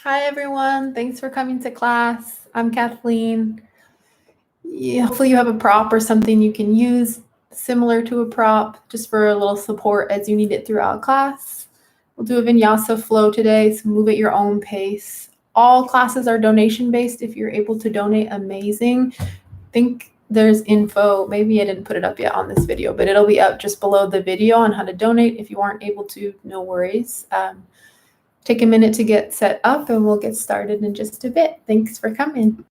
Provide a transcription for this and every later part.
Hi, everyone. Thanks for coming to class. I'm Kathleen. Hopefully, you have a prop or something you can use similar to a prop just for a little support as you need it throughout class. We'll do a Vinyasa Flow today, so move at your own pace. All classes are donation based. If you're able to donate, amazing. I think there's info. Maybe I didn't put it up yet on this video, but it'll be up just below the video on how to donate. If you aren't able to, no worries. Take a minute to get set up and we'll get started in just a bit. Thanks for coming.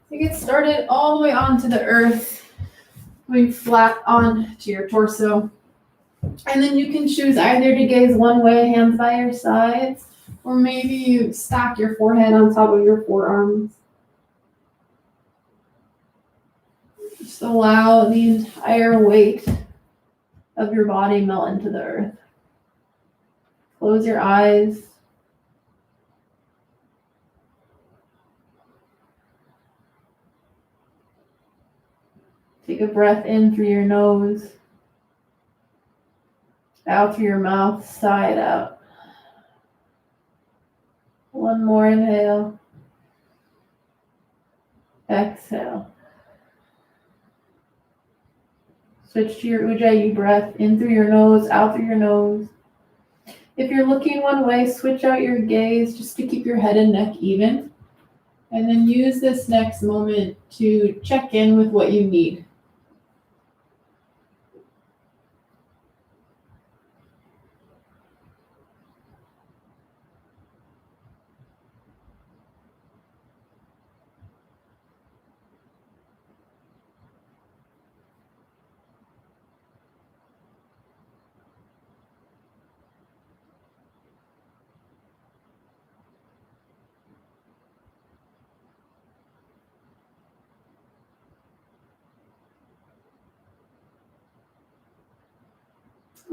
You get started all the way onto the earth, going flat onto your torso. And then you can choose either to gaze one way, hands by your sides, or maybe you stack your forehead on top of your forearms. Just allow the entire weight of your body melt into the earth. Close your eyes. Take a breath in through your nose, out through your mouth, sigh it out. One more inhale. Exhale. Switch to your Ujjayi breath, in through your nose, out through your nose. If you're looking one way, switch out your gaze just to keep your head and neck even. And then use this next moment to check in with what you need.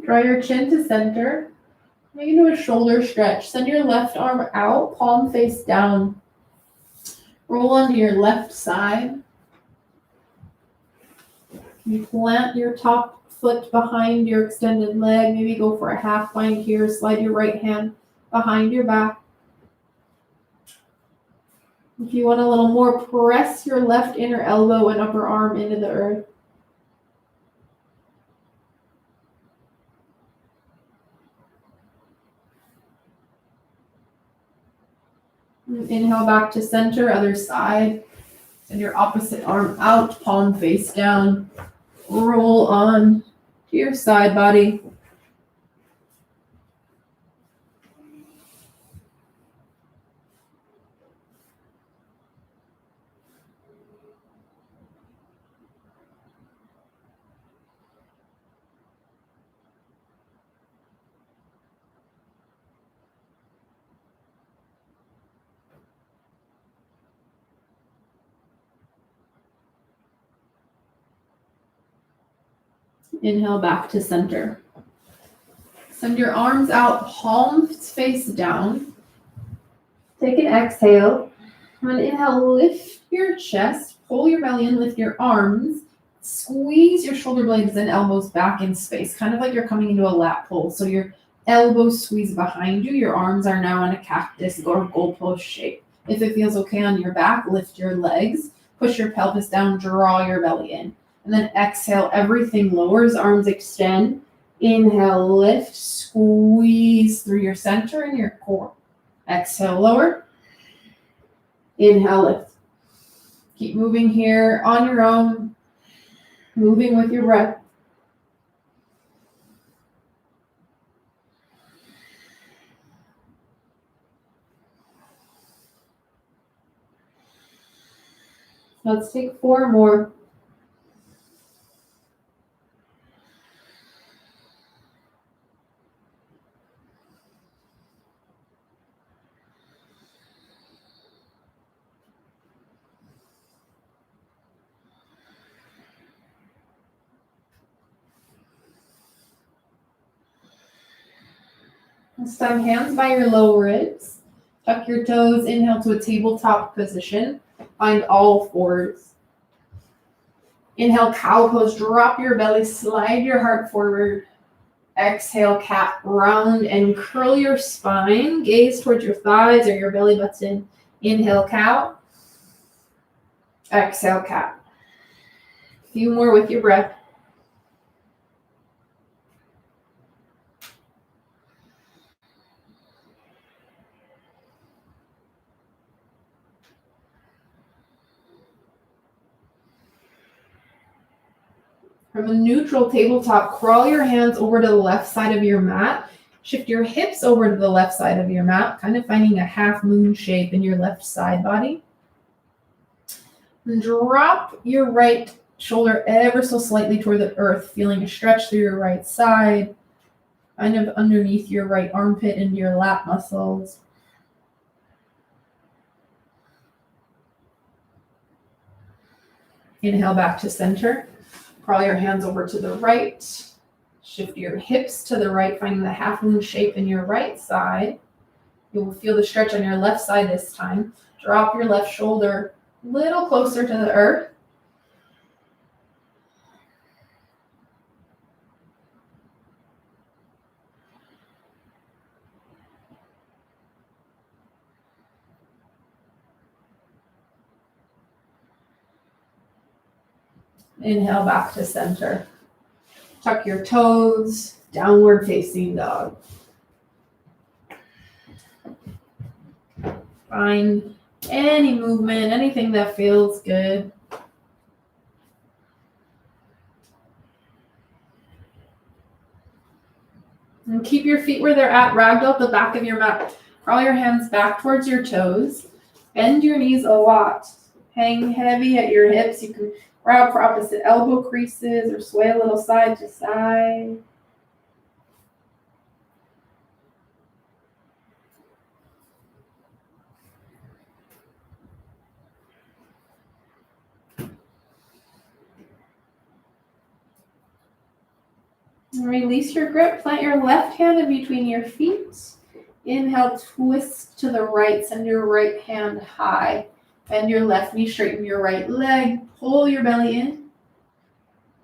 Draw your chin to center. Make into a shoulder stretch. Send your left arm out, palm face down. Roll onto your left side. You plant your top foot behind your extended leg. Maybe go for a half bind here. Slide your right hand behind your back. If you want a little more, press your left inner elbow and upper arm into the earth. Inhale back to center, other side. Send your opposite arm out, palm face down. Roll on to your side body. Inhale back to center. Send your arms out, palms face down. Take an exhale. On an inhale, lift your chest, pull your belly in, lift your arms, squeeze your shoulder blades and elbows back in space, kind of like you're coming into a lat pull. So your elbows squeeze behind you, your arms are now in a cactus or goalpost shape. If it feels okay on your back, lift your legs, push your pelvis down, draw your belly in. And then exhale, everything lowers, arms extend. Inhale, lift, squeeze through your center and your core. Exhale, lower. Inhale, lift. Keep moving here on your own, moving with your breath. Let's take 4 more. This time, hands by your low ribs. Tuck your toes, inhale to a tabletop position. Find all fours. Inhale, cow pose, drop your belly, slide your heart forward. Exhale, cat, round and curl your spine. Gaze towards your thighs or your belly button. Inhale, cow. Exhale, cat. A few more with your breath. From a neutral tabletop, crawl your hands over to the left side of your mat. Shift your hips over to the left side of your mat, kind of finding a half moon shape in your left side body. And drop your right shoulder ever so slightly toward the earth, feeling a stretch through your right side, kind of underneath your right armpit into your lat muscles. Inhale back to center. Crawl your hands over to the right. Shift your hips to the right, finding the half moon shape in your right side. You will feel the stretch on your left side this time. Drop your left shoulder a little closer to the earth. Inhale back to center. Tuck your toes, downward facing dog. Find any movement, anything that feels good. And keep your feet where they're at, ragdoll at the back of your mat. Crawl your hands back towards your toes. Bend your knees a lot. Hang heavy at your hips. You can grab for opposite elbow creases or sway a little side to side. And release your grip. Plant your left hand in between your feet. Inhale, twist to the right. Send your right hand high. Bend your left knee, straighten your right leg. Pull your belly in.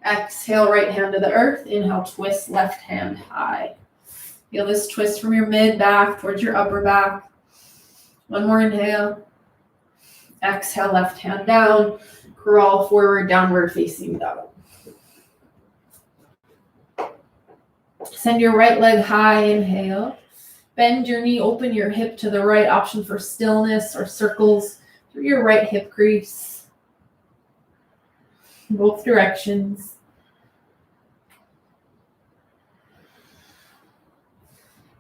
Exhale, right hand to the earth. Inhale, twist left hand high. Feel this twist from your mid back towards your upper back. One more inhale. Exhale, left hand down. Crawl forward, downward facing dog. Send your right leg high, inhale. Bend your knee, open your hip to the right, option for stillness or circles through your right hip crease. Both directions.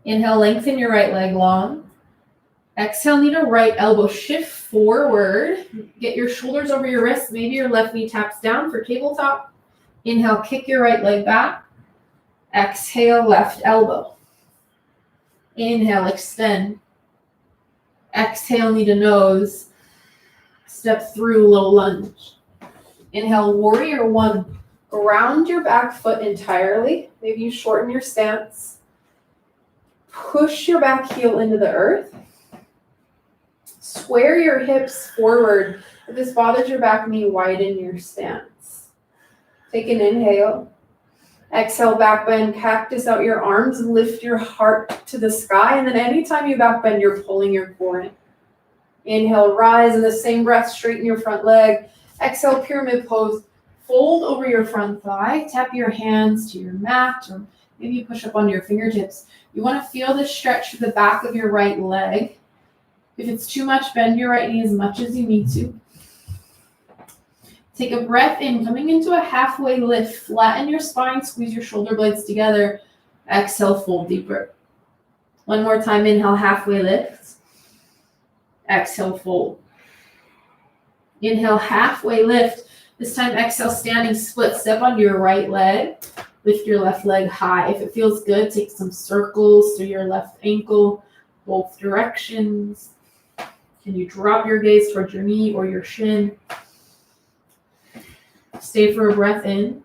Inhale, lengthen your right leg long. Exhale, knee to right elbow, shift forward. Get your shoulders over your wrists. Maybe your left knee taps down for tabletop. Inhale, kick your right leg back. Exhale, left elbow. Inhale, extend. Exhale, knee to nose. Step through, low lunge. Inhale, warrior one. Ground your back foot entirely. Maybe you shorten your stance. Push your back heel into the earth. Square your hips forward. If this bothers your back knee, widen your stance. Take an inhale. Exhale, back bend, cactus out your arms, lift your heart to the sky, and then anytime you back bend, you're pulling your core in. Inhale, rise, in the same breath, straighten your front leg. Exhale, pyramid pose, fold over your front thigh, tap your hands to your mat, or maybe you push up onto your fingertips. You want to feel the stretch through the back of your right leg. If it's too much, bend your right knee as much as you need to. Take a breath in, coming into a halfway lift. Flatten your spine, squeeze your shoulder blades together. Exhale, fold deeper. One more time, inhale, halfway lift. Exhale, fold. Inhale, halfway lift. This time, exhale, standing split. Step onto your right leg. Lift your left leg high. If it feels good, take some circles through your left ankle, both directions. Can you drop your gaze towards your knee or your shin? Stay for a breath in.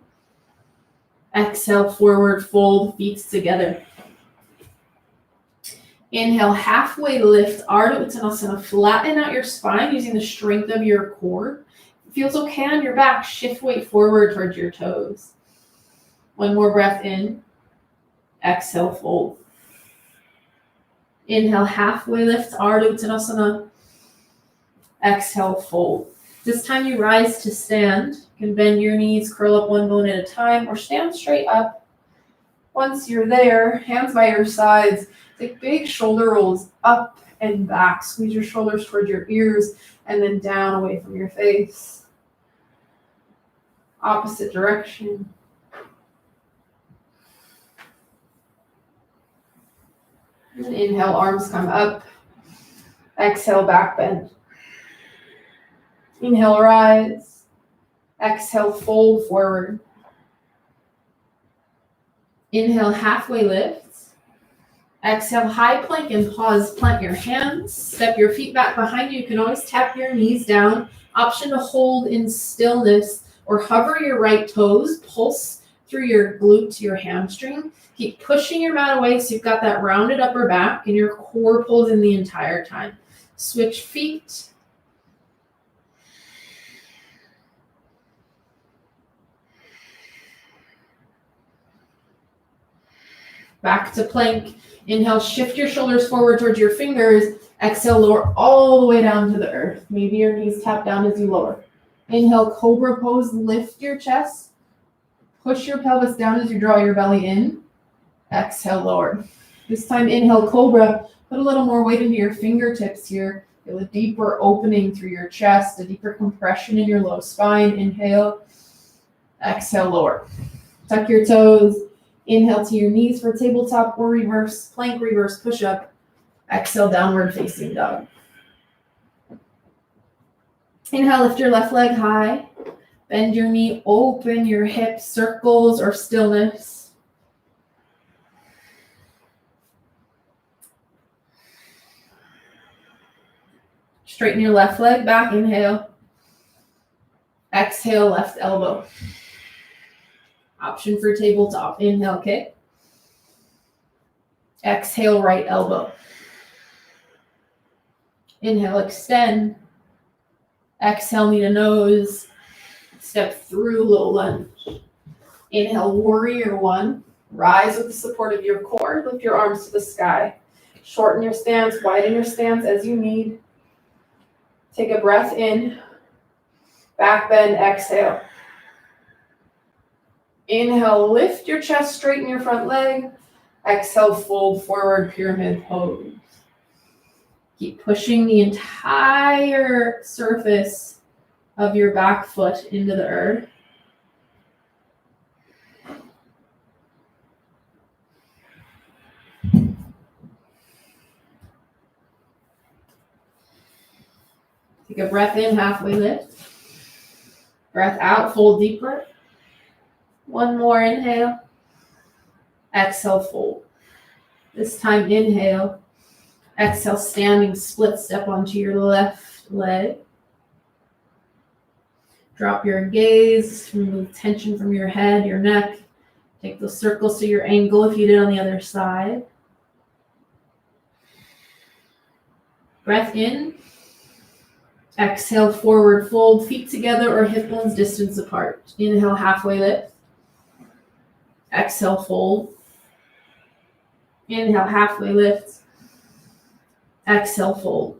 Exhale, forward fold, feet together. Inhale, halfway lift, Ardha Uttanasana. Flatten out your spine using the strength of your core. If it feels okay on your back, shift weight forward towards your toes. One more breath in. Exhale, fold. Inhale, halfway lift, Ardha Uttanasana. Exhale, fold. This time you rise to stand. You can bend your knees, curl up one bone at a time, or stand straight up. Once you're there, hands by your sides, take big shoulder rolls up and back. Squeeze your shoulders toward your ears and then down away from your face. Opposite direction. And inhale, arms come up. Exhale, back bend. Inhale, rise. Exhale, fold forward. Inhale, halfway lift. Exhale, high plank and pause. Plant your hands. Step your feet back behind you. You can always tap your knees down. Option to hold in stillness or hover your right toes. Pulse through your glute to your hamstring. Keep pushing your mat away so you've got that rounded upper back and your core pulls in the entire time. Switch feet. Back to plank. Inhale, shift your shoulders forward towards your fingers. Exhale, lower all the way down to the earth. Maybe your knees tap down as you lower. Inhale, cobra pose. Lift your chest. Push your pelvis down as you draw your belly in. Exhale, lower. This time, inhale, cobra. Put a little more weight into your fingertips here. Feel a deeper opening through your chest, a deeper compression in your low spine. Inhale. Exhale, lower. Tuck your toes. Inhale to your knees for tabletop or reverse plank, reverse push-up. Exhale, downward facing dog. Inhale, lift your left leg high. Bend your knee, open your hips, circles or stillness. Straighten your left leg back, inhale. Exhale, left elbow. Option for tabletop. Inhale, kick. Exhale, right elbow. Inhale, extend. Exhale, knee to nose. Step through, low lunge. Inhale, warrior one. Rise with the support of your core. Lift your arms to the sky. Shorten your stance, widen your stance as you need. Take a breath in. Back bend, exhale. Inhale, lift your chest, straighten your front leg. Exhale, fold forward, pyramid pose. Keep pushing the entire surface of your back foot into the earth. Take a breath in, halfway lift. Breath out, fold deeper. One more inhale. Exhale, fold. This time, inhale. Exhale, standing split step onto your left leg. Drop your gaze, remove tension from your head, your neck. Take those circles to your ankle if you did on the other side. Breath in. Exhale, forward fold, feet together or hip bones distance apart. Inhale, halfway lift. Exhale, fold. Inhale, halfway lift. Exhale, fold.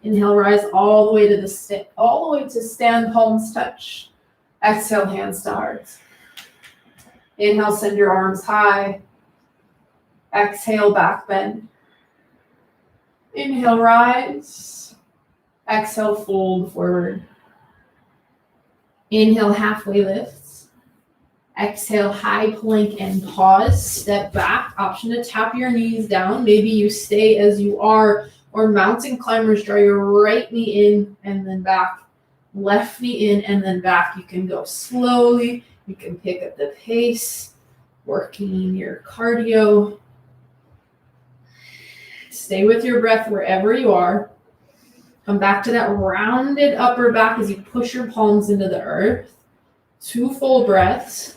Inhale, rise all the way to stand, palms touch. Exhale, hands to heart. Inhale, send your arms high. Exhale, back bend. Inhale, rise. Exhale, fold forward. Inhale, halfway lift. Exhale, high plank and pause. Step back. Option to tap your knees down. Maybe you stay as you are, Or mountain climbers, draw your right knee in and then back. Left knee in and then back. You can go slowly. You can pick up the pace, working your cardio. Stay with your breath wherever you are. Come back to that rounded upper back as you push your palms into the earth. 2 full breaths.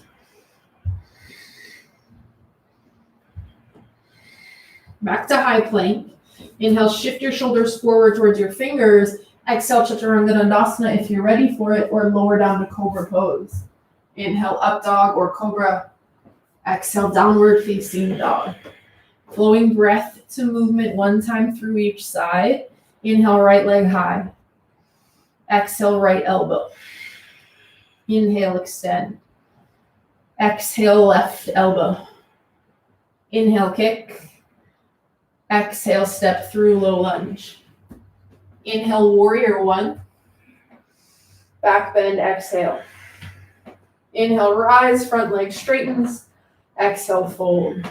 Back to high plank. Inhale, shift your shoulders forward towards your fingers. Exhale, Chaturanga Dandasana if you're ready for it, or lower down to Cobra Pose. Inhale, up dog or Cobra. Exhale, downward facing dog. Flowing breath to movement 1 time through each side. Inhale, right leg high. Exhale, right elbow. Inhale, extend. Exhale, left elbow. Inhale, kick. Exhale, step through low lunge. Inhale, warrior 1. Back bend, exhale. Inhale, rise, front leg straightens. Exhale, fold.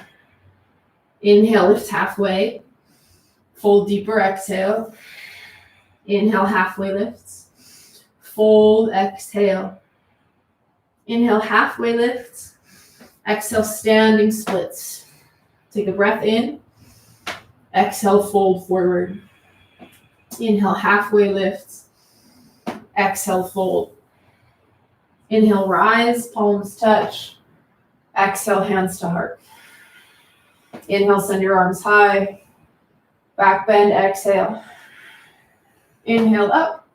Inhale, lift halfway. Fold deeper, exhale. Inhale, halfway lifts. Fold, exhale. Inhale, halfway lifts. Exhale, standing splits. Take a breath in. Exhale, fold forward. Inhale, halfway lifts. Exhale, fold. Inhale, rise, palms touch. Exhale, hands to heart. Inhale, send your arms high. Back bend, exhale. Inhale, up.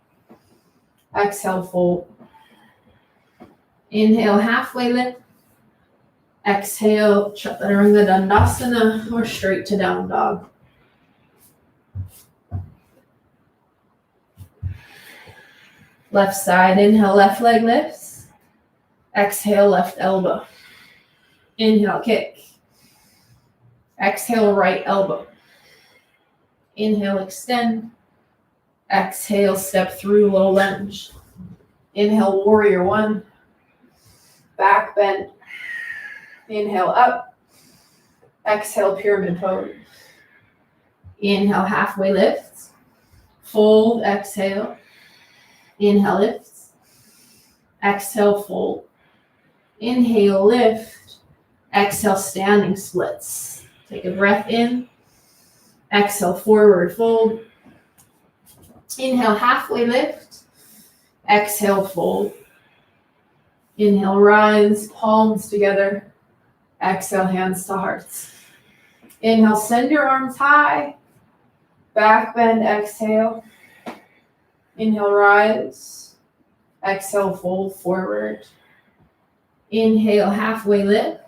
Exhale, fold. Inhale, halfway lift. Exhale, Chaturanga Dandasana or straight to down dog. Left side, inhale, left leg lifts. Exhale, left elbow. Inhale, kick. Exhale, right elbow. Inhale, extend. Exhale, step through low lunge. Inhale, warrior 1. Back bend. Inhale, up. Exhale, pyramid pose. Inhale, halfway lift. Fold, exhale. Inhale, lift. Exhale, fold. Inhale, lift. Exhale, standing splits. Take a breath in. Exhale, forward fold. Inhale, halfway lift. Exhale, fold. Inhale, rise, palms together. Exhale, hands to hearts. Inhale, send your arms high. Back bend, exhale. Inhale, rise. Exhale, fold forward. Inhale, halfway lift.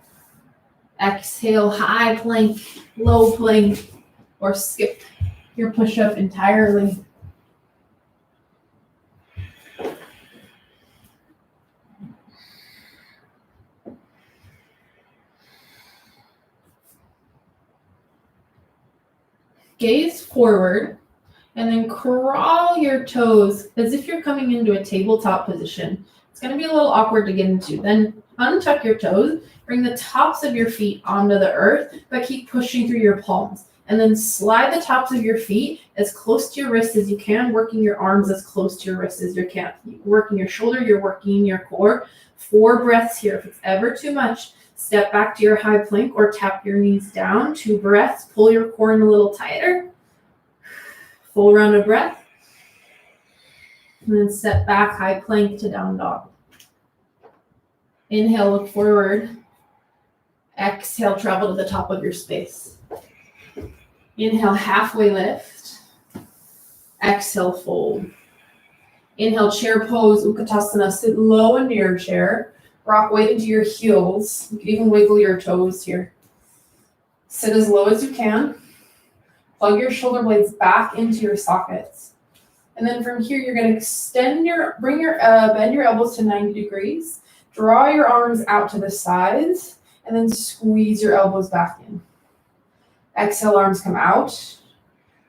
Exhale, high plank, low plank, or skip your push-up entirely. Gaze forward and then crawl your toes as if you're coming into a tabletop position. It's going to be a little awkward to get into. Then untuck your toes, bring the tops of your feet onto the earth, but keep pushing through your palms. And then slide the tops of your feet as close to your wrists as you can, working your arms as close to your wrists as you can. You're working your shoulder, you're working your core. 4 breaths here. If it's ever too much, step back to your high plank or tap your knees down. 2 breaths, pull your core in a little tighter. Full round of breath. And then step back, high plank to down dog. Inhale, look forward. Exhale, travel to the top of your space. Inhale, halfway lift. Exhale, fold. Inhale, chair pose, Utkatasana. Sit low into your chair. Rock weight into your heels. You can even wiggle your toes here. Sit as low as you can. Plug your shoulder blades back into your sockets. And then from here, you're going to bend your elbows to 90 degrees. Draw your arms out to the sides, and then squeeze your elbows back in. Exhale, arms come out.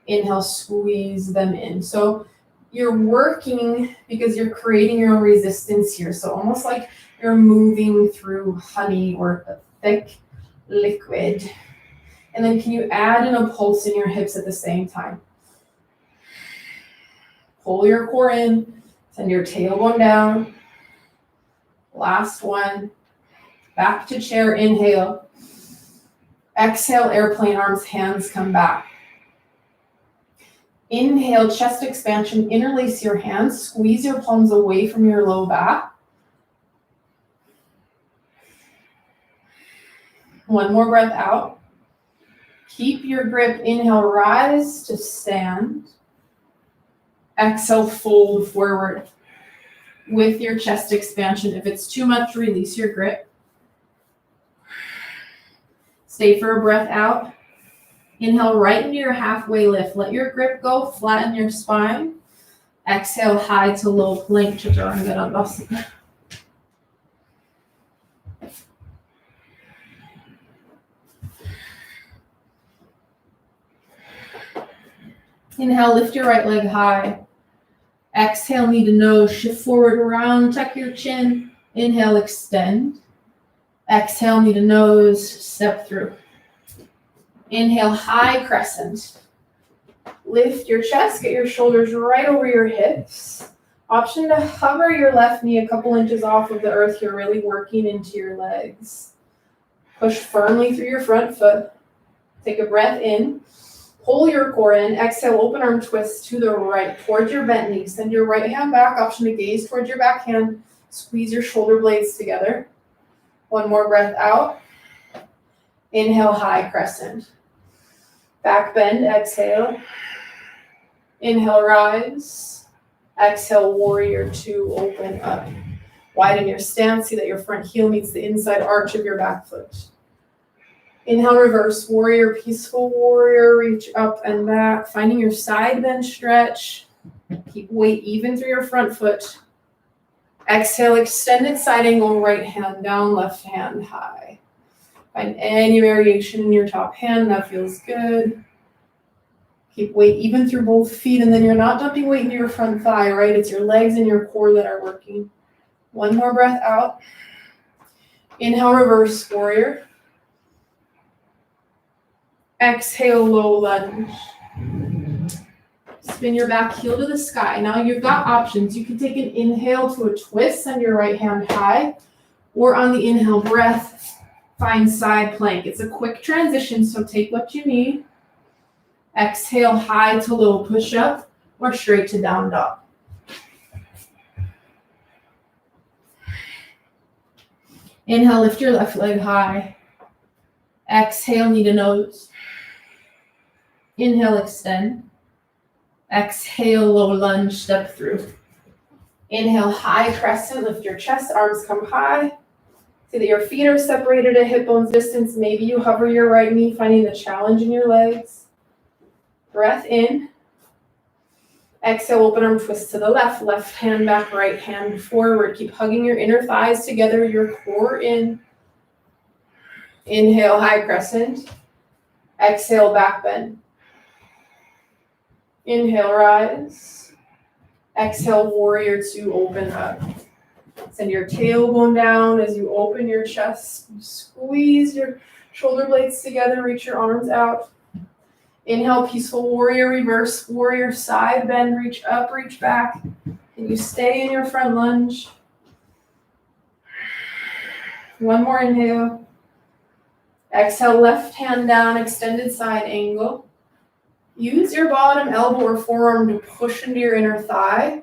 Inhale, squeeze them in. So you're working because you're creating your own resistance here. So almost like you're moving through honey or a thick liquid. And then can you add in a pulse in your hips at the same time? Pull your core in. Send your tailbone down. Last one. Back to chair, inhale. Exhale, airplane arms, hands come back. Inhale, chest expansion, interlace your hands, squeeze your palms away from your low back. One more breath out. Keep your grip, inhale, rise to stand. Exhale, fold forward with your chest expansion. If it's too much, release your grip. Stay for a breath out. Inhale right into your halfway lift. Let your grip go, flatten your spine. Exhale, high to low plank, Chaturanga. Inhale, lift your right leg high. Exhale, knee to nose, shift forward around, tuck your chin. Inhale, extend. Exhale, knee to nose, step through. Inhale, high crescent. Lift your chest, get your shoulders right over your hips. Option to hover your left knee a couple inches off of the earth. You're really working into your legs. Push firmly through your front foot. Take a breath in. Pull your core in. Exhale, open arm twist to the right towards your bent knee. Send your right hand back. Option to gaze towards your back hand. Squeeze your shoulder blades together. One more breath out. Inhale, high crescent. Back bend, exhale. Inhale, rise. Exhale, warrior two, open up. Widen your stance. See that your front heel meets the inside arch of your back foot. Inhale, reverse warrior, peaceful warrior, reach up and back, finding your side bend stretch. Keep weight even through your front foot. Exhale, extended side angle, right hand down, left hand high. Find any variation in your top hand, that feels good. Keep weight even through both feet, and then you're not dumping weight into your front thigh, right? It's your legs and your core that are working. One more breath out. Inhale, reverse warrior. Exhale, low lunge. Spin your back heel to the sky. Now you've got options. You can take an inhale to a twist, send your right hand high, or on the inhale breath, find side plank. It's a quick transition, so take what you need. Exhale, high to low push up, or straight to down dog. Inhale, lift your left leg high. Exhale, knee to nose. Inhale, extend. Exhale, low lunge, step through. Inhale, high crescent, lift your chest, arms come high. See that your feet are separated at hip bones distance. Maybe you hover your right knee, finding the challenge in your legs. Breath in. Exhale, open arm twist to the left, left hand back, right hand forward. Keep hugging your inner thighs together, your core in. Inhale, high crescent. Exhale, back bend. Inhale, rise. Exhale, warrior two, open up. Send your tailbone down as you open your chest. Squeeze your shoulder blades together, reach your arms out. Inhale, peaceful warrior, reverse warrior, side bend, reach up, reach back. And you stay in your front lunge. One more inhale. Exhale, left hand down, extended side angle. Use your bottom elbow or forearm to push into your inner thigh.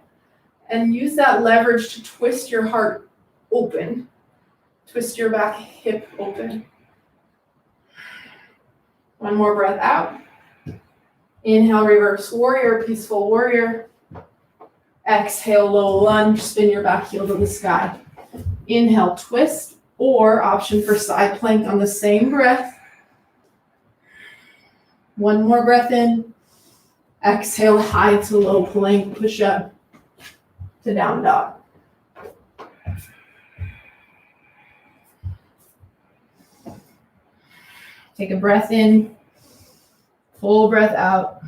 And use that leverage to twist your heart open. Twist your back hip open. One more breath out. Inhale, reverse warrior, peaceful warrior. Exhale, low lunge, spin your back heel to the sky. Inhale, twist, or option for side plank on the same breath. One more breath in. Exhale, high to low plank, push up to down dog. Take a breath in, full breath out.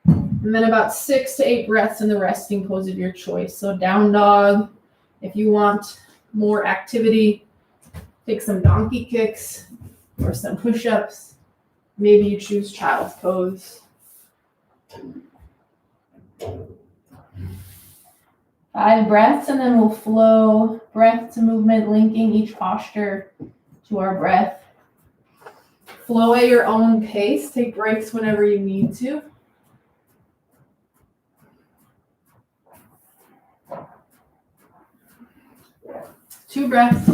And then about 6 to 8 breaths in the resting pose of your choice. So down dog, if you want more activity, take some donkey kicks or some push-ups. Maybe you choose child's pose. 5 breaths, and then we'll flow breath to movement, linking each posture to our breath. Flow at your own pace. Take breaks whenever you need to. Two breaths.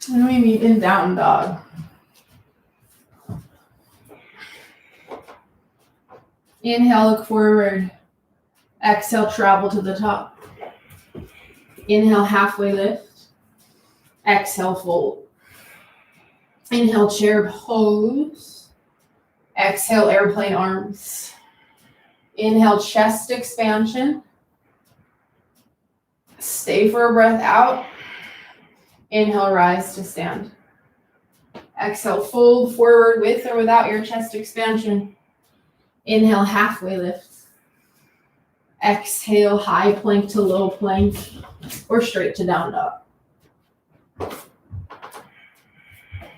And we meet in down dog. Inhale, look forward. Exhale, travel to the top. Inhale, halfway lift. Exhale, fold. Inhale, chair pose. Exhale, airplane arms. Inhale, chest expansion. Stay for a breath out. Inhale, rise to stand. Exhale, fold forward with or without your chest expansion. Inhale, halfway lift. Exhale, high plank to low plank or straight to down dog.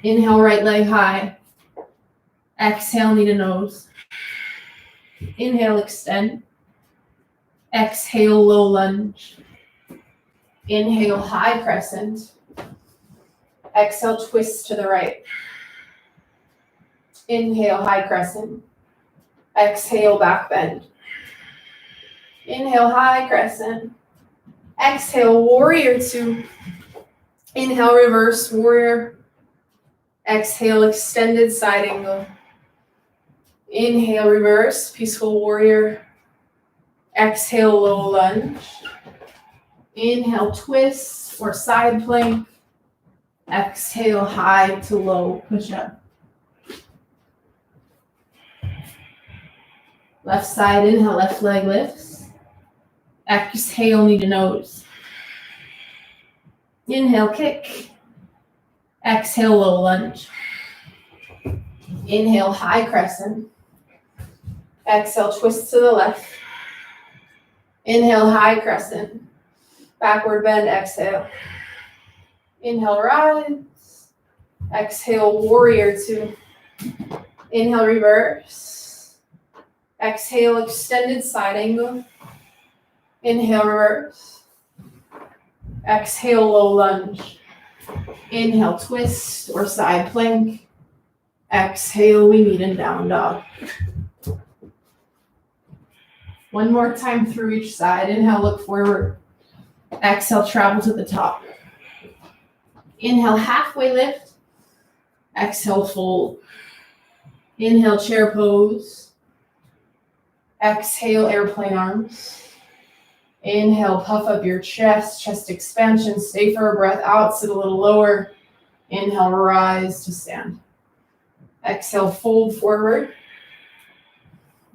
Inhale, right leg high. Exhale, knee to nose. Inhale, extend. Exhale, low lunge. Inhale, high crescent. Exhale, twist to the right. Inhale, high crescent. Exhale, back bend. Inhale, high crescent. Exhale, warrior two. Inhale, reverse warrior. Exhale, extended side angle. Inhale, reverse, peaceful warrior. Exhale, low lunge. Inhale, twist or side plank. Exhale, high to low push-up. Left side, inhale, left leg lifts. Exhale, knee to nose. Inhale, kick. Exhale, low lunge. Inhale, high crescent. Exhale, twist to the left. Inhale, high crescent. Backward bend, exhale. Inhale, rise. Exhale, warrior two. Inhale, reverse. Exhale, extended side angle. Inhale, reverse. Exhale, low lunge. Inhale, twist or side plank. Exhale, we meet in down dog. One more time through each side. Inhale, look forward. Exhale, travel to the top. Inhale, halfway lift. Exhale, fold. Inhale, chair pose. Exhale, airplane arms. Inhale, puff up your chest, chest expansion. Stay for a breath out, sit a little lower. Inhale, rise to stand. Exhale, fold forward.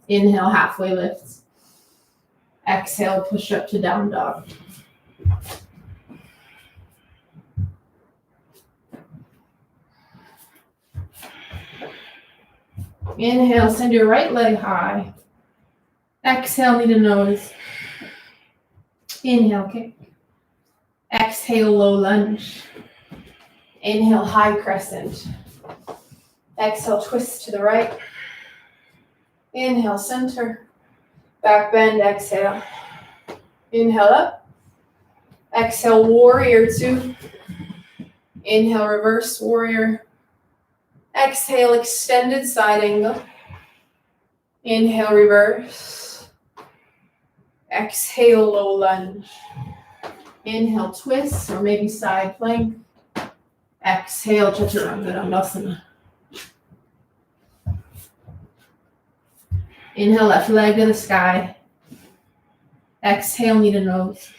Inhale, halfway lift. Exhale, push up to down dog. Inhale, send your right leg high. Exhale, knee to nose. Inhale, kick. Exhale, low lunge. Inhale, high crescent. Exhale, twist to the right. Inhale, center. Back bend, exhale. Inhale up. Exhale, warrior two. Inhale, reverse warrior. Exhale, extended side angle. Inhale, reverse. Exhale, low lunge. Inhale, twist or maybe side plank. Exhale, chaturanga dandasana. Inhale, left leg to the sky. Exhale, knee to nose.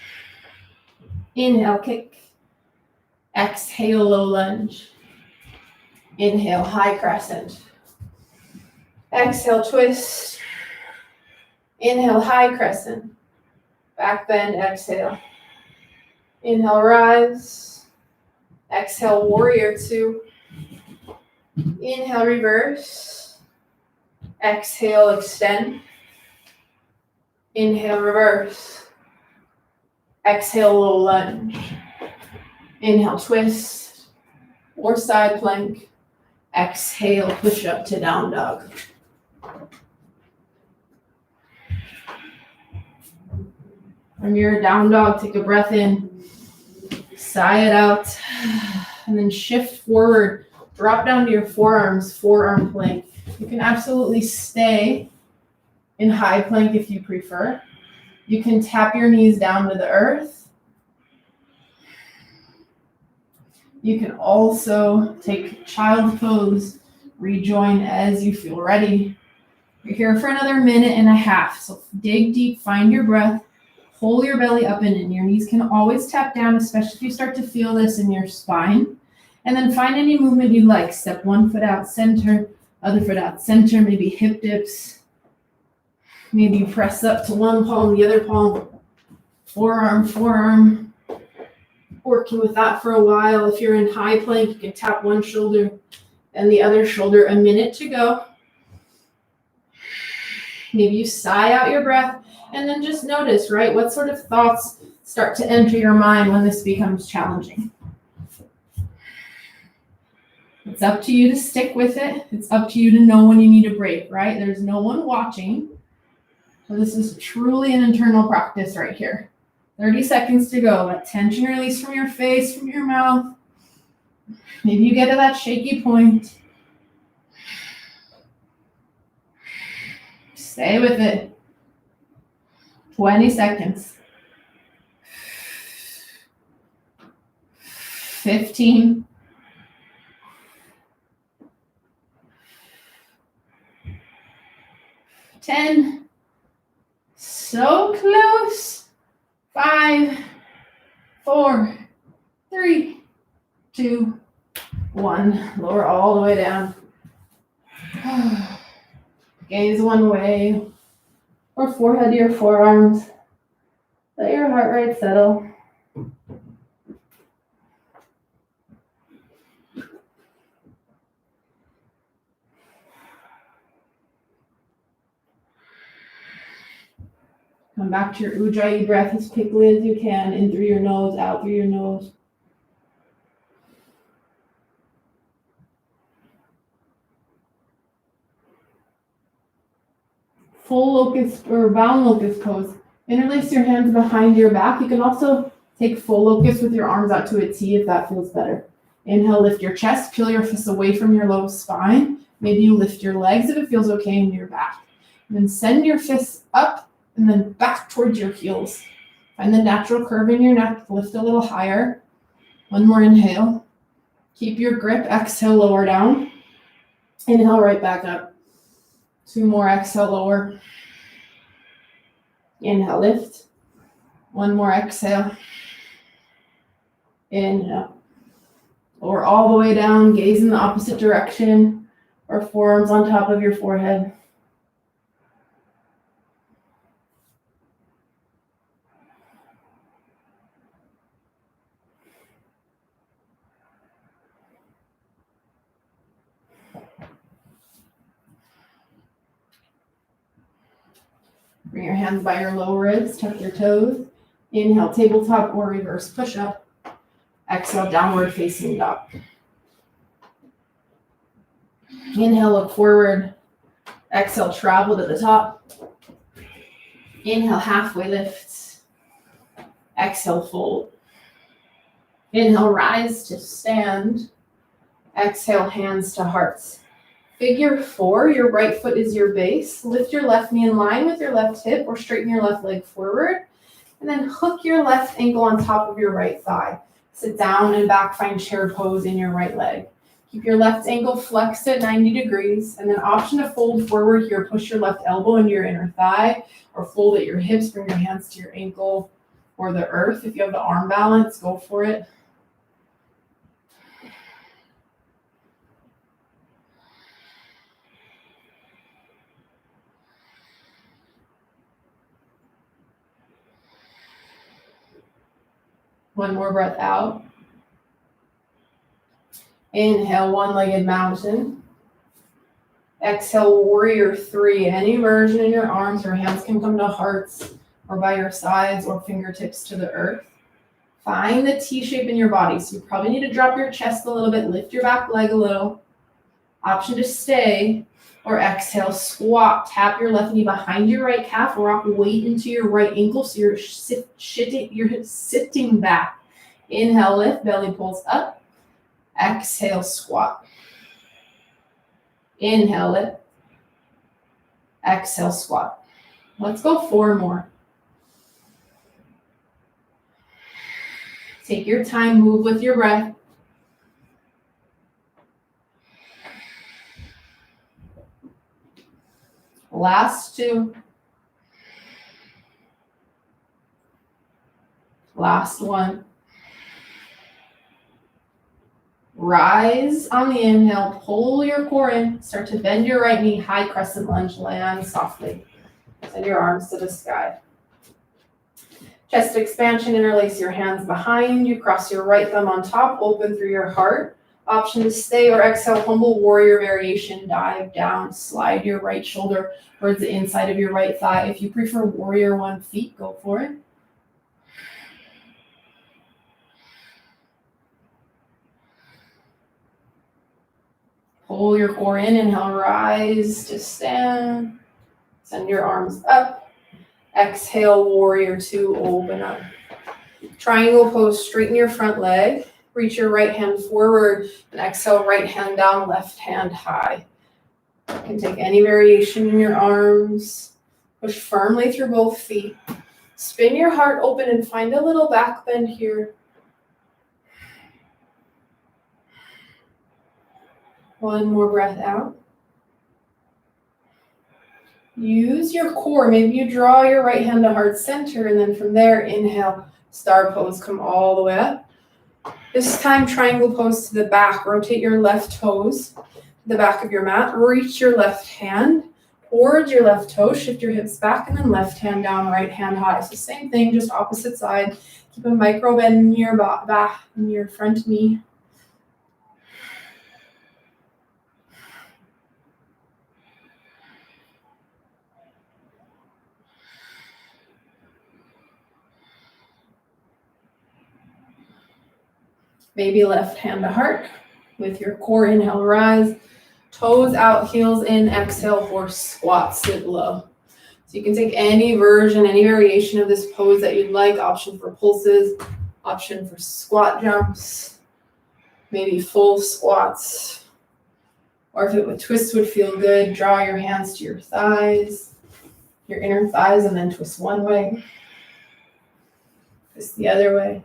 Inhale, kick. Exhale, low lunge. Inhale, high crescent. Exhale, twist. Inhale, high crescent. Back bend, exhale. Inhale, rise. Exhale, warrior two. Inhale, reverse. Exhale, extend. Inhale, reverse. Exhale, low lunge. Inhale, twist. or side plank. Exhale, push up to down dog. When you're a down dog, take a breath in, sigh it out, and then shift forward. Drop down to your forearms, forearm plank. You can absolutely stay in high plank if you prefer. You can tap your knees down to the earth. You can also take child pose, rejoin as you feel ready. You're here for another 1.5 minutes. So dig deep, find your breath, pull your belly up and in. Your knees can always tap down, especially if you start to feel this in your spine. And then find any movement you like. Step one foot out center, other foot out center, maybe hip dips. Maybe you press up to one palm, the other palm, forearm, forearm. Working with that for a while. If you're in high plank, you can tap one shoulder and the other shoulder. 1 minute to go. Maybe you sigh out your breath and then just notice, right? What sort of thoughts start to enter your mind when this becomes challenging? It's up to you to stick with it. It's up to you to know when you need a break, right? There's no one watching. So this is truly an internal practice right here. 30 seconds to go. Let tension release from your face, from your mouth. Maybe you get to that shaky point. Stay with it. 20 seconds. 15. 10. So close. 5, 4, 3, 2, 1. Lower all the way down. Gaze one way or forehead to your forearms. Let your heart rate settle. Come back to your Ujjayi breath as quickly as you can. In through your nose, out through your nose. Full locust or bound locust pose. Interlace your hands behind your back. You can also take full locust with your arms out to a T if that feels better. Inhale, lift your chest, peel your fists away from your low spine. Maybe you lift your legs if it feels okay in your back. And then send your fists up and then back towards your heels. Find the natural curve in your neck. Lift a little higher. One more inhale. Keep your grip. Exhale, lower down. Inhale, right back up. 2 more. Exhale, lower. Inhale, lift. 1 more. Exhale. Inhale. Lower all the way down. Gaze in the opposite direction. Or forearms on top of your forehead. Bring your hands by your low ribs, tuck your toes. Inhale, tabletop or reverse push-up. Exhale, downward facing dog. Inhale, look forward. Exhale, travel to the top. Inhale, halfway lift. Exhale, fold. Inhale, rise to stand. Exhale, hands to hearts. Figure 4, your right foot is your base. Lift your left knee in line with your left hip or straighten your left leg forward. And then hook your left ankle on top of your right thigh. Sit down and back, find chair pose in your right leg. Keep your left ankle flexed at 90 degrees. And then option to fold forward here. Push your left elbow into your inner thigh or fold at your hips. Bring your hands to your ankle or the earth. If you have the arm balance, go for it. One more breath out. Inhale, one-legged mountain. Exhale, warrior 3. Any version in your arms or hands can come to hearts or by your sides or fingertips to the earth. Find the T shape in your body. So you probably need to drop your chest a little bit, lift your back leg a little. Option to stay or exhale, squat. Tap your left knee behind your right calf, rock weight into your right ankle so you're sitting back. Inhale, lift, belly pulls up. Exhale, squat. Inhale, lift. Exhale, squat. Let's go 4 more. Take your time, move with your breath. Last 2. Last 1. Rise on the inhale, pull your core in, start to bend your right knee, high crescent lunge, land softly. Send your arms to the sky. Chest expansion, interlace your hands behind you, cross your right thumb on top, open through your heart. Option to stay or exhale, humble warrior variation, dive down, slide your right shoulder towards the inside of your right thigh. If you prefer warrior 1 feet, go for it. Pull your core in, inhale, rise to stand. Send your arms up. Exhale, warrior 2, open up. Triangle pose, straighten your front leg. Reach your right hand forward and exhale, right hand down, left hand high. You can take any variation in your arms. Push firmly through both feet. Spin your heart open and find a little back bend here. 1 more breath out. Use your core. Maybe you draw your right hand to heart center, and then from there, inhale, star pose, come all the way up. This time, triangle pose to the back. Rotate your left toes to the back of your mat. Reach your left hand towards your left toe. Shift your hips back, and then left hand down, right hand high. So same thing, just opposite side. Keep a micro bend in your back, in your front knee. Maybe left hand to heart with your core. Inhale, rise. Toes out, heels in. Exhale, horse squat, sit low. So you can take any version, any variation of this pose that you'd like. Option for pulses, option for squat jumps, maybe full squats. Or if it would twist would feel good, draw your hands to your thighs, your inner thighs, and then twist one way, twist the other way.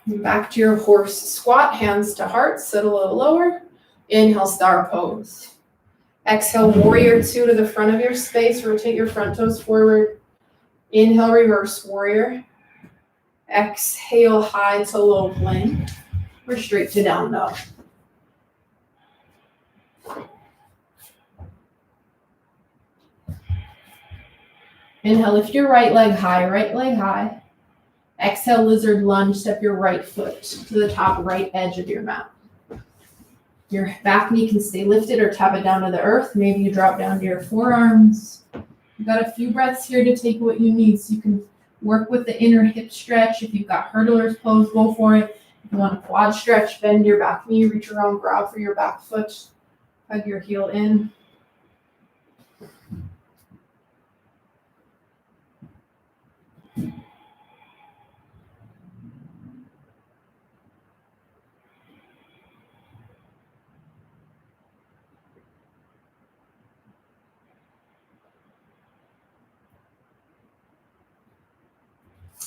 Back to your horse squat, hands to heart, sit a little lower. Inhale, star pose. Exhale, warrior 2 to the front of your space. Rotate your front toes forward. Inhale, reverse warrior. Exhale, high to low plank. Or straight to down dog. Inhale, lift your right leg high, right leg high. Exhale, lizard lunge, step your right foot to the top right edge of your mat. Your back knee can stay lifted or tap it down to the earth. Maybe you drop down to your forearms. You've got a few breaths here to take what you need. So you can work with the inner hip stretch. If you've got hurdler's pose, go for it. If you want a quad stretch, bend your back knee, reach around, grab for your back foot, hug your heel in.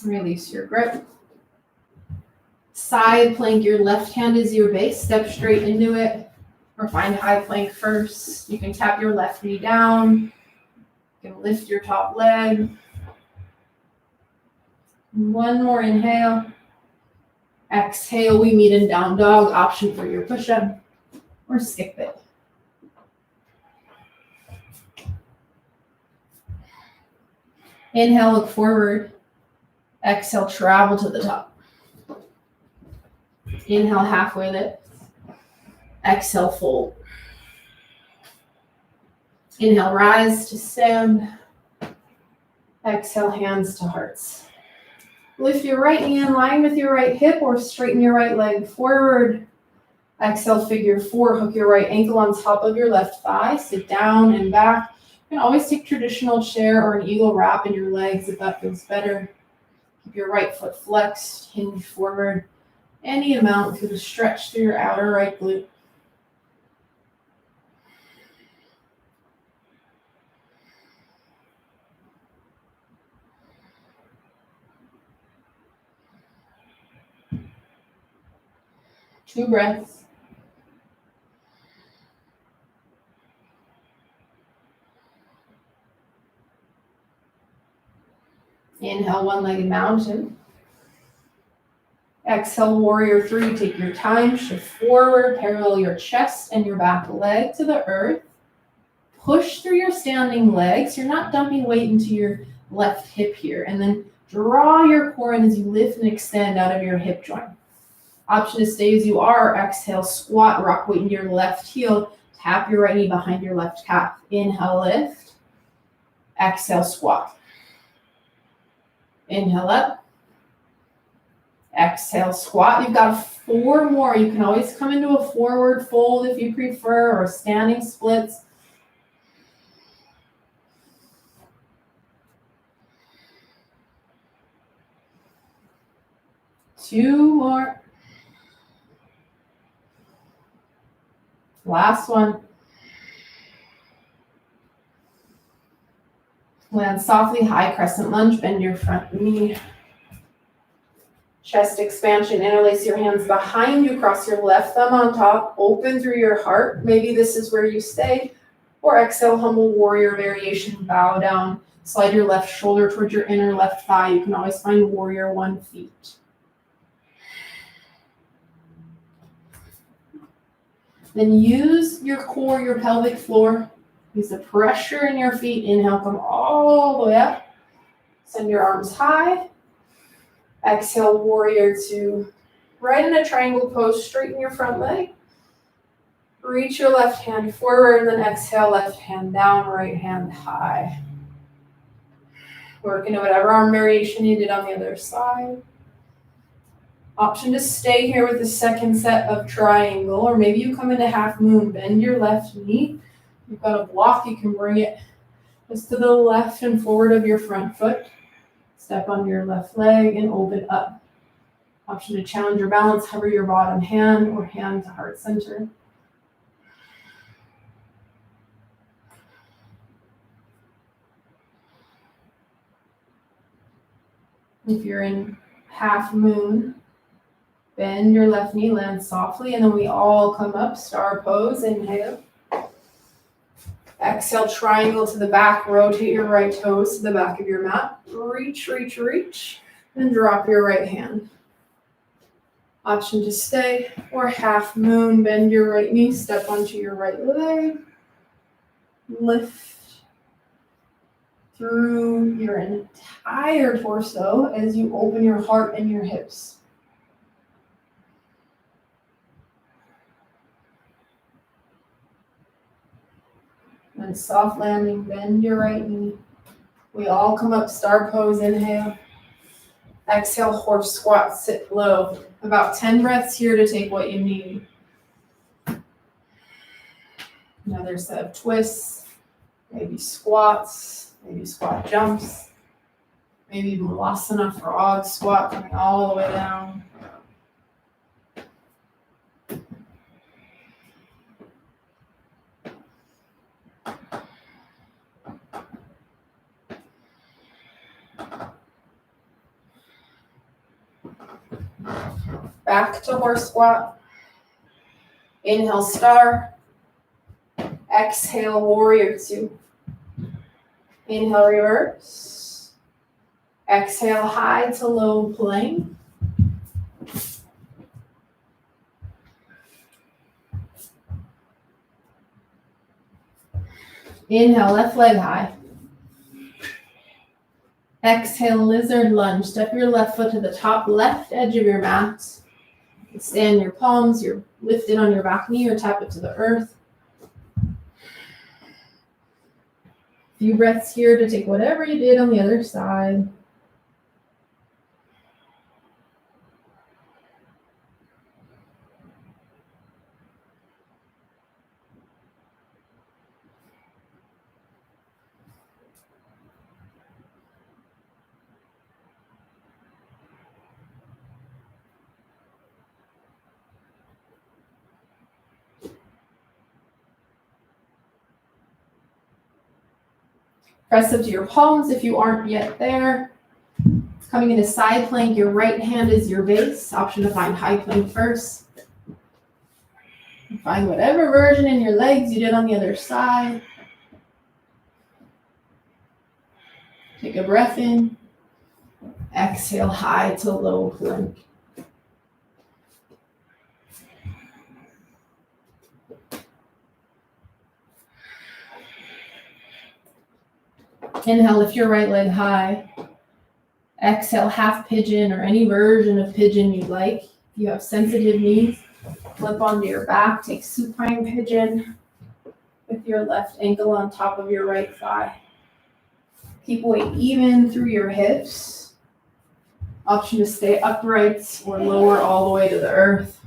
Release your grip. Side plank, your left hand is your base. Step straight into it or find high plank first. You can tap your left knee down. You can lift your top leg. One more inhale. Exhale, we meet in down dog. Option for your push-up or skip it. Inhale, look forward. Exhale, travel to the top. Inhale, halfway lift. Exhale, fold. Inhale, rise to stand. Exhale, hands to hearts. Lift your right knee in line with your right hip or straighten your right leg forward. Exhale, figure four. Hook your right ankle on top of your left thigh. Sit down and back. You can always take traditional chair or an eagle wrap in your legs if that feels better. Keep your right foot flexed, hinge forward. Any amount to stretch through your outer right glute. Two breaths. Inhale, one-legged mountain. Exhale, warrior three. Take your time, shift forward, parallel your chest and your back leg to the earth. Push through your standing legs. You're not dumping weight into your left hip here. And then draw your core in as you lift and extend out of your hip joint. Option to stay as you are. Exhale, squat, rock weight into your left heel. Tap your right knee behind your left calf. Inhale, lift. Exhale, squat. Inhale up. Exhale, squat. You've got four more. You can always come into a forward fold if you prefer, or standing splits. Two more. Last one. Land softly, high crescent lunge, bend your front knee. Chest expansion, interlace your hands behind you, cross your left thumb on top, open through your heart. Maybe this is where you stay. Or exhale, humble warrior variation, bow down. Slide your left shoulder towards your inner left thigh. You can always find warrior 1 feet. Then use your core, your pelvic floor. Use the pressure in your feet. Inhale, come all the way up. Send your arms high. Exhale, warrior two. Right in a triangle pose, straighten your front leg. Reach your left hand forward, and then exhale, left hand down, right hand high. Work into whatever arm variation you did on the other side. Option to stay here with the second set of triangle, or maybe you come into half moon. Bend your left knee. You've got a block, you can bring it just to the left and forward of your front foot. Step on your left leg and open up. Option to challenge your balance, hover your bottom hand or hand to heart center. If you're in half moon, bend your left knee, land softly, and then we all come up, star pose, inhale. Exhale, triangle to the back, rotate your right toes to the back of your mat. Reach, reach, reach, and drop your right hand. Option to stay, or half moon, bend your right knee, step onto your right leg. Lift through your entire torso as you open your heart and your hips. And soft landing, bend your right knee. We all come up, star pose, inhale. Exhale, horse squat, sit low. About 10 breaths here to take what you need. Another set of twists, maybe squats, maybe squat jumps, maybe Vinyasa frog squat coming all the way down. Back to horse squat. Inhale, star. Exhale, warrior two. Inhale, reverse. Exhale, high to low plank. Inhale, left leg high. Exhale, lizard lunge. Step your left foot to the top left edge of your mat. Stand your palms, your Lift it on your back knee or tap it to the earth. Few breaths here to take whatever you did on the other side. Press up to your palms if you aren't yet there. Coming into side plank, your right hand is your base. Option to find high plank first. Find whatever version in your legs you did on the other side. Take a breath in. Exhale, high to low plank. Inhale, lift your right leg high. Exhale, half pigeon or any version of pigeon you'd like. If you have sensitive knees, flip onto your back, take supine pigeon with your left ankle on top of your right thigh. Keep weight even through your hips. Option to stay upright or lower all the way to the earth.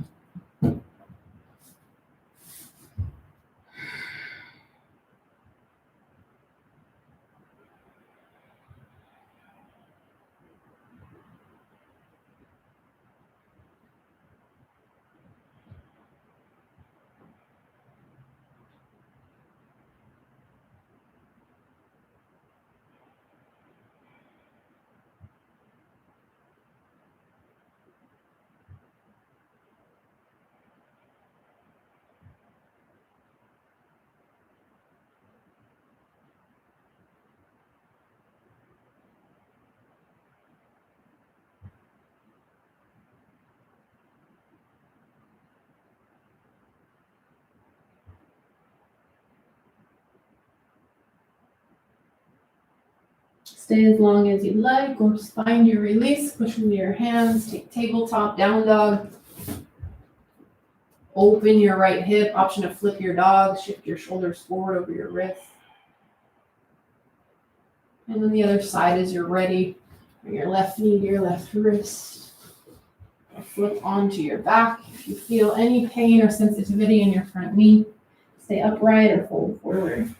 Stay as long as you'd like, or just find your release. Push into your hands. Take tabletop down dog. Open your right hip. Option to flip your dog. Shift your shoulders forward over your wrists. And then the other side as you're ready. Bring your left knee to your left wrist. Flip onto your back. If you feel any pain or sensitivity in your front knee, stay upright or fold forward.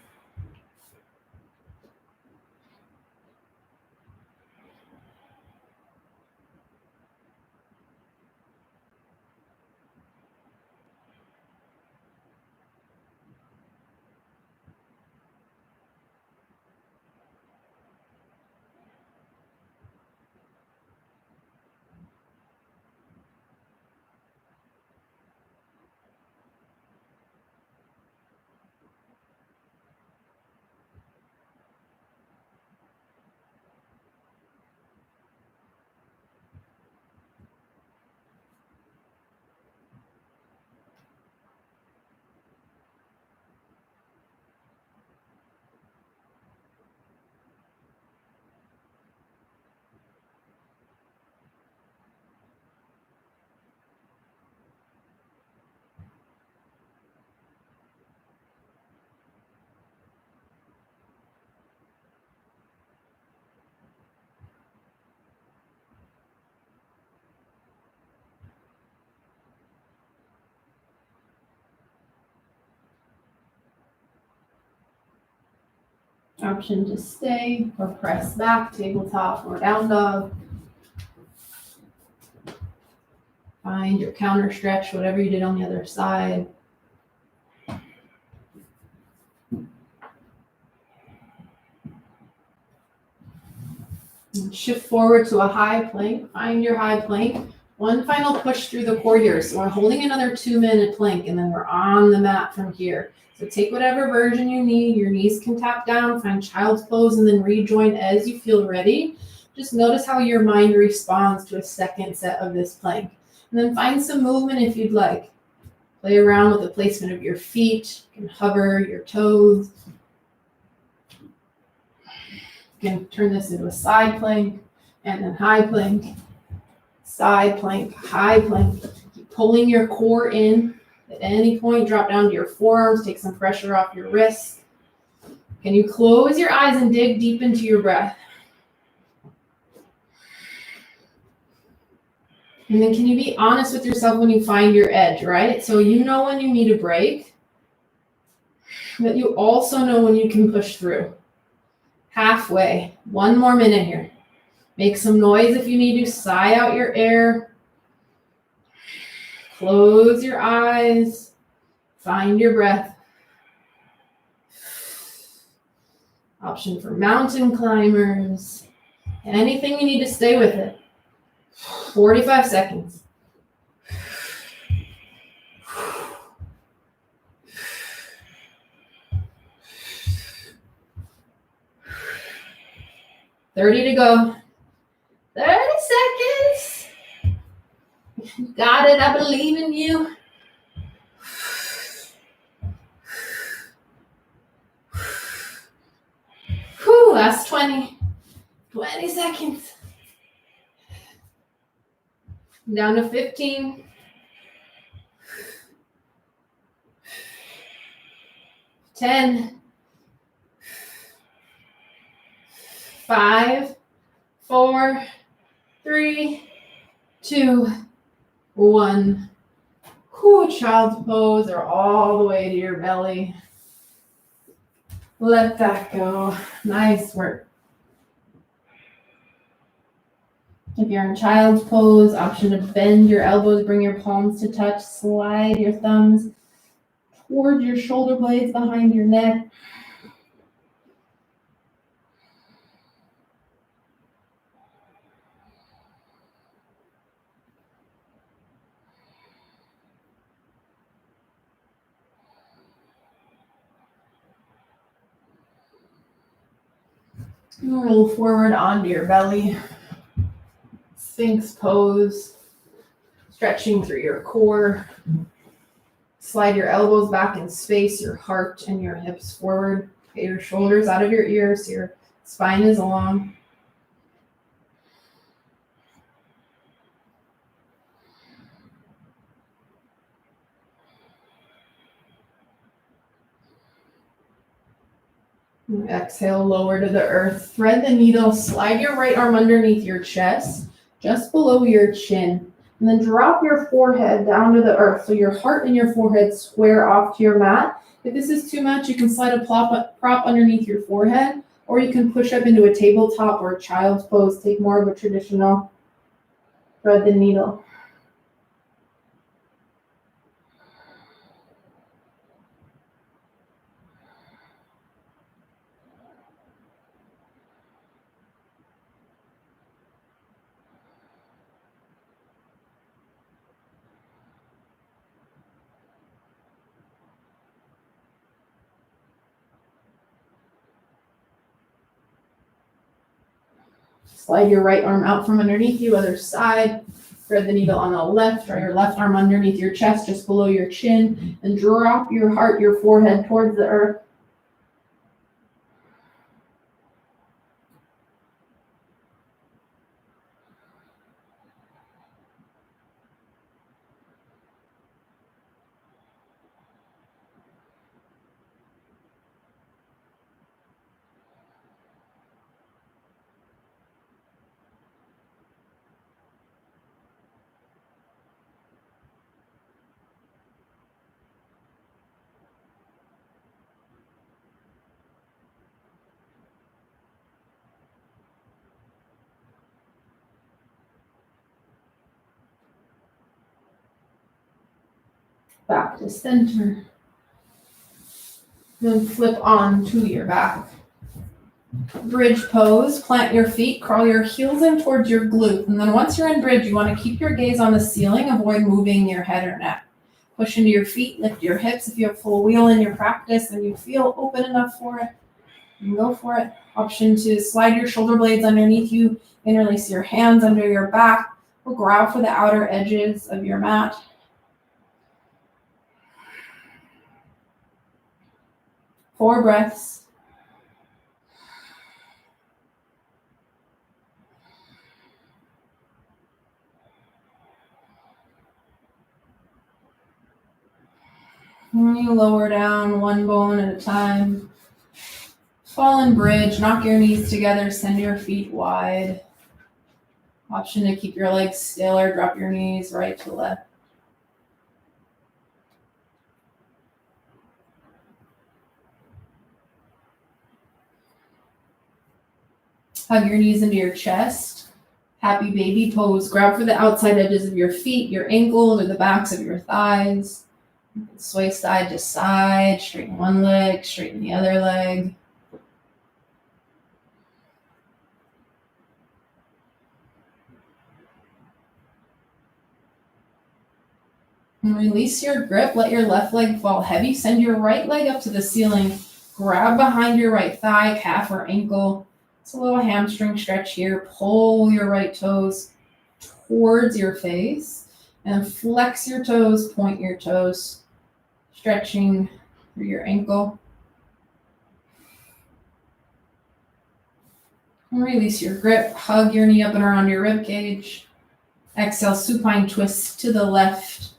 Option to stay or press back, tabletop or down dog. Find your counter stretch, whatever you did on the other side. And shift forward to a high plank. Find your high plank. One final push through the core here. So we're holding another 2-minute plank, and then we're on the mat from here. So take whatever version you need. Your knees can tap down, find child's pose, and then rejoin as you feel ready. Just notice how your mind responds to a second set of this plank. And then find some movement if you'd like. Play around with the placement of your feet. You can hover your toes. You can turn this into a side plank and then high plank, side plank, high plank. Keep pulling your core in. At any point, drop down to your forearms, take some pressure off your wrists. Can you close your eyes and dig deep into your breath? And then can you be honest with yourself when you find your edge, right? So you know when you need a break, but you also know when you can push through. Halfway. 1 more minute here. Make some noise if you need to. Sigh out your air. Close your eyes. Find your breath. Option for mountain climbers. Anything you need to stay with it. 45 seconds. $30 to go. 30 seconds. You got it. I believe in you. Whew, last 20. 20 seconds. Down to 15. 10. 5, 4, 3, 2, 1. Whew, child's pose or all the way to your belly. Let that go. Nice work. If you're in child's pose, option to bend your elbows, bring your palms to touch, slide your thumbs towards your shoulder blades behind your neck. Roll forward onto your belly. Sphinx pose. Stretching through your core. Slide your elbows back and space your heart and your hips forward. Get your shoulders out of your ears so your spine is long. Exhale, lower to the earth. Thread the needle. Slide your right arm underneath your chest, just below your chin. And then drop your forehead down to the earth so your heart and your forehead square off to your mat. If this is too much, you can slide a prop underneath your forehead, or you can push up into a tabletop or a child's pose. Take more of a traditional thread the needle. Slide your right arm out from underneath you, other side. Thread the needle on the left, or your left arm underneath your chest, just below your chin. And drop your heart, your forehead towards the earth. Back to center. Then flip on to your back. Bridge pose. Plant your feet. Crawl your heels in towards your glute. And then once you're in bridge, you want to keep your gaze on the ceiling. Avoid moving your head or neck. Push into your feet. Lift your hips. If you have full wheel in your practice and you feel open enough for it, you go for it. Option to slide your shoulder blades underneath you. Interlace your hands under your back. Or grab for the outer edges of your mat. 4 breaths. And you lower down one bone at a time. Fallen bridge, knock your knees together, send your feet wide. Option to keep your legs still or drop your knees right to left. Hug your knees into your chest. Happy baby pose. Grab for the outside edges of your feet, your ankles, or the backs of your thighs. Sway side to side. Straighten one leg, straighten the other leg. And release your grip. Let your left leg fall heavy. Send your right leg up to the ceiling. Grab behind your right thigh, calf, or ankle. It's a little hamstring stretch here. Pull your right toes towards your face and flex your toes, point your toes, stretching through your ankle. And release your grip. Hug your knee up and around your rib cage. Exhale, supine twist to the left.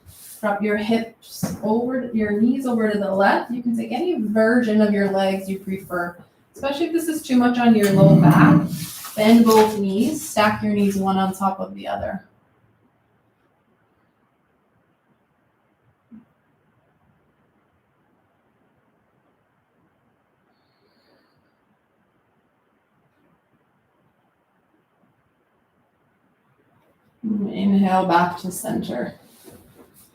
Drop your hips over, your knees over to the left. You can take any version of your legs you prefer, especially if this is too much on your low back. Bend both knees. Stack your knees one on top of the other. Inhale back to center.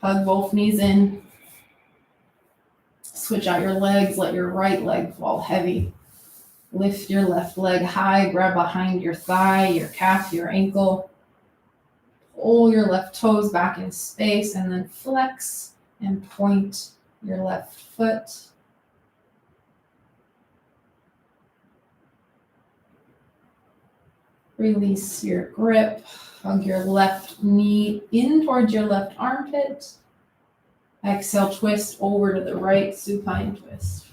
Hug both knees in. Switch out your legs. Let your right leg fall heavy. Lift your left leg high. Grab behind your thigh, your calf, your ankle. Pull your left toes back in space and then flex and point your left foot. Release your grip. Hug your left knee in towards your left armpit. Exhale, twist over to the right, supine twist.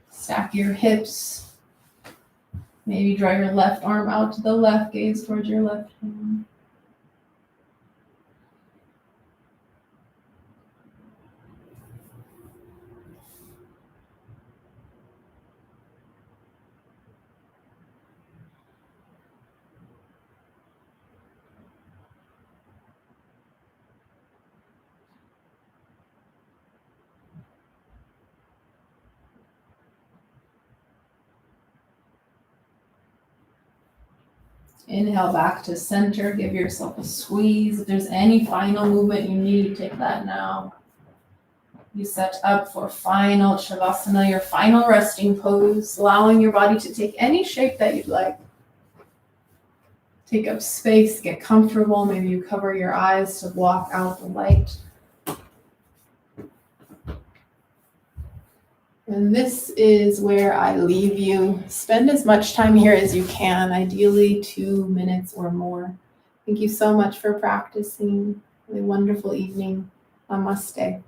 Stack your hips. Maybe draw your left arm out to the left, gaze towards your left hand. Inhale back to center. Give yourself a squeeze. If there's any final movement you need, take that now. You set up for final Shavasana, your final resting pose, allowing your body to take any shape that you'd like. Take up space, get comfortable. Maybe you cover your eyes to block out the light. And this is where I leave you. Spend as much time here as you can, ideally 2 minutes or more. Thank you so much for practicing. Have a wonderful evening. Namaste.